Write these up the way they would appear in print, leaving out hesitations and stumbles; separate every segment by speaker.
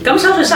Speaker 1: 咁手術室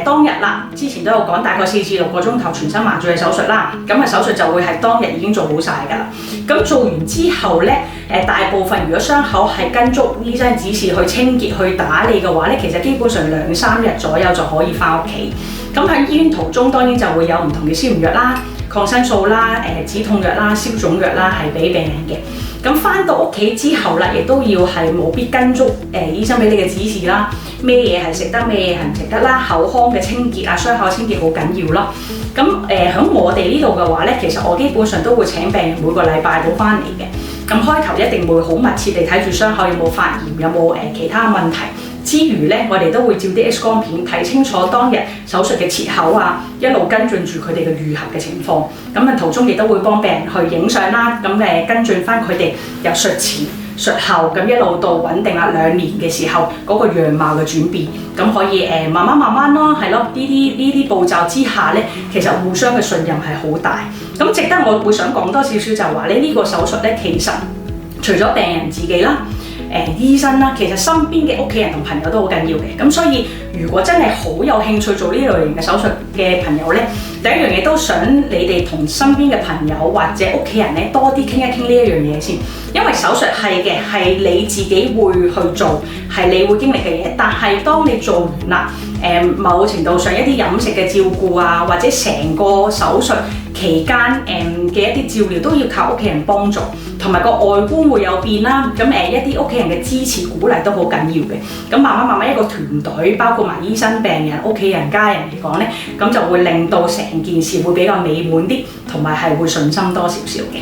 Speaker 1: 當日啦，之前都有講，大概4至6個鐘頭全身麻醉嘅手術啦。咁手術就會係當日已經做好晒㗎啦。咁做完之後咧，大部分如果傷口係跟足醫生指示去清潔、去打理嘅話咧，其實基本上2、3日左右就可以翻屋企。咁喺醫院途中當然就會有唔同嘅消炎藥啦、抗生素啦、止痛藥啦、消腫藥啦，係俾病人嘅。咁翻到屋企之後啦，亦都要係務必跟足醫生俾你嘅指示啦，咩嘢係食得，咩嘢係唔食得啦，口腔嘅清潔啊，傷口清潔好緊要啦。咁喺我哋呢度嘅話咧，其實我基本上都會請病人每個禮拜到翻嚟嘅。咁開頭一定會好密切地睇住傷口有冇發炎，有冇其他問題。之餘咧，我哋都會照啲 X 光片睇清楚當日手術嘅切口啊，一路跟進住佢哋嘅愈合嘅情況。咁途中亦都會幫病人去影相啦，咁跟進翻佢哋由術前、術後咁一路到穩定啦2年嘅時候嗰個樣貌嘅轉變。咁可以慢慢咯，係咯，呢啲步驟之下咧，其實互相嘅信任係好大。咁值得我會想講多少少就係話咧，呢個手術咧，其實除咗病人自己啦。醫生啦，其實身邊嘅屋企人同朋友都好緊要嘅，咁所以如果真係好有興趣做呢類型嘅手術嘅朋友咧，第一樣嘢都想你哋同身邊嘅朋友或者屋企人咧多啲傾一傾呢一樣嘢先，因為手術係嘅，係你自己會去做，係你會經歷嘅嘢，但係當你做完啦，某程度上一啲飲食嘅照顧啊，或者成個手術期間嘅一啲照料都要靠屋企人幫助，同埋個外觀會有變啦。咁一啲屋企人嘅支持鼓勵都好緊要嘅。咁慢慢一個團隊，包括埋醫生、病人、屋企人、家人嚟講咧，咁就會令到成件事會比較美滿啲，同埋係會順心多少少嘅。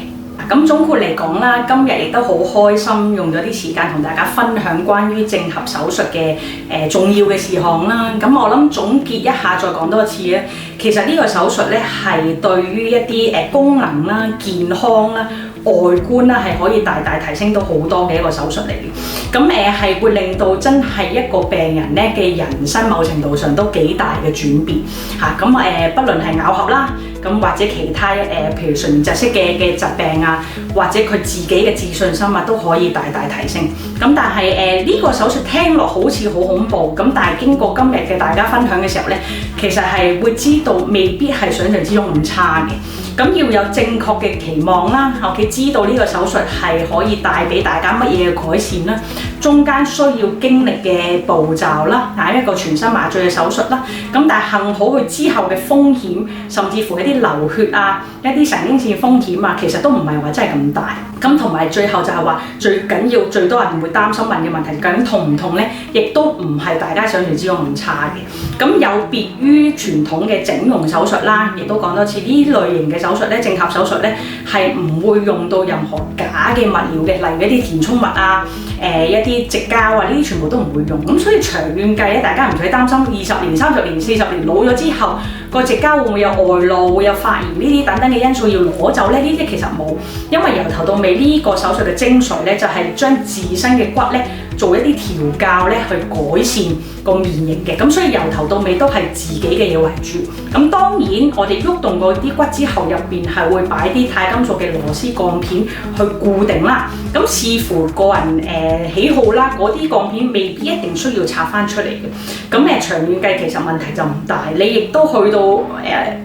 Speaker 1: 咁總括嚟講啦，今日亦都好開心用咗啲時間同大家分享關於正頜手術嘅重要嘅事項啦。咁我諗總結一下，再講多一次咧，其實呢個手術咧係對於一啲功能啦、健康啦、外觀啦係可以大大提升到好多嘅一個手術嚟嘅。咁係會令到真係一個病人咧嘅人生某程度上都幾大嘅轉變嚇。咁不論係咬合啦，咁或者其他譬如睡眠窒息嘅疾病啊，或者佢自己嘅自信心啊，都可以大大提升。咁但係呢個手術聽落好似好恐怖，咁但係經過今日嘅大家分享嘅時候咧，其實係會知道未必係想像之中咁差嘅。咁要有正確嘅期望啦，知道呢個手術係可以帶俾大家乜嘢嘅改善啦，中間需要經歷嘅步驟啦，一個全身麻醉嘅手術啦。咁但係幸好佢之後嘅風險，甚至乎一啲流血啊、一啲神經線風險啊，其實都唔係話真係咁大。咁同埋最後就係話最緊要、最多人會擔心問嘅問題，究竟痛唔痛咧？亦都唔係大家想象之中咁差嘅。咁有別於傳統嘅整容手術啦，亦都講多次呢類型嘅手術咧，正頜手術咧係唔會用到任何假嘅物料嘅，例如一啲填充物啊、一啲矽膠啊，呢啲全部都唔會用。咁所以長遠計咧，大家唔使擔心20年、30年、40年老咗之後，個矽膠會唔會有外露、會有發炎呢啲等等嘅因素要攞走咧？呢啲其實冇，因為由頭到尾呢個手術嘅精髓咧，就係將自身嘅骨咧做一啲調教咧，去改善個面型嘅。咁所以由頭到尾都係自己嘅嘢為主。咁當然我哋喐動過啲骨之後，入邊係會擺啲鈦金屬嘅螺絲鋼片去固定啦。咁視乎個人喜好啦，嗰啲鋼片未必一定需要拆翻出嚟嘅。咁長遠計其實問題就唔大。你亦都去到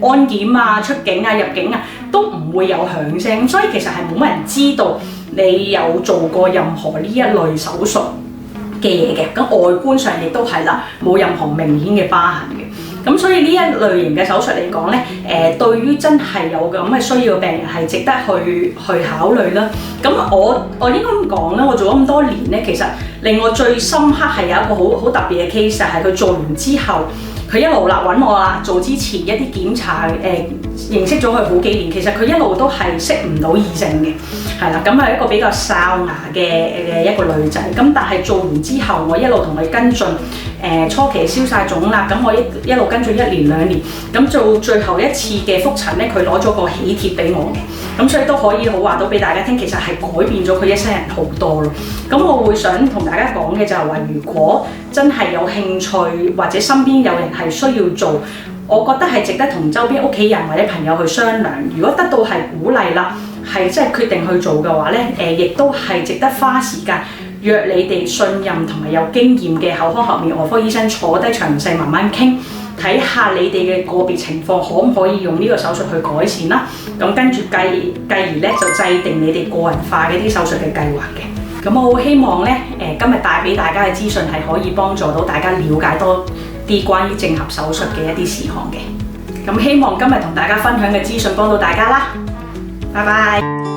Speaker 1: 安檢啊、出境啊、入境啊，都唔會有響聲。所以其實係冇乜人知道你有做過任何呢一類手術嘅嘢嘅。咁外觀上亦都係啦，冇任何明顯嘅疤痕嘅。咁所以呢一類型嘅手術嚟講咧，對於真係有咁嘅需要嘅病人係值得去考慮啦。咁我應該咁講咧，我做咗咁多年咧，其實令我最深刻係有一個好特別嘅 case， 就係佢做完之後，佢一路揾我啦，做之前一啲檢查，認識咗佢好幾年，其實佢一路都係識唔到異性嘅，係啦，咁係一個比較哨牙嘅一個女仔，咁但係做完之後，我一路同佢跟進，初期消晒腫啦，咁我一路跟進1年2年，咁做最後一次嘅覆診咧，佢攞咗個喜帖俾我嘅，咁所以都可以好話到俾大家聽，其實係改變咗佢一生人好多咯。咁我會想同大家講嘅就係話，如果真係有興趣或者身邊有人係需要做，我覺得係值得同周邊屋企人或者朋友去商量。如果得到係鼓勵啦，係真係決定去做嘅話咧，亦都係值得花時間約你哋信任同埋有經驗嘅口腔頜面外科醫生坐低詳細慢慢傾，睇下你哋嘅個別情況可唔可以用呢個手術去改善啦。咁跟住繼而咧就制定你哋個人化嘅啲手術嘅計劃嘅。咁我好希望咧今日帶俾大家嘅資訊係可以幫助到大家了解多啲關於正頜手術嘅一啲事項嘅。咁希望今日同大家分享嘅資訊幫到大家啦。拜拜。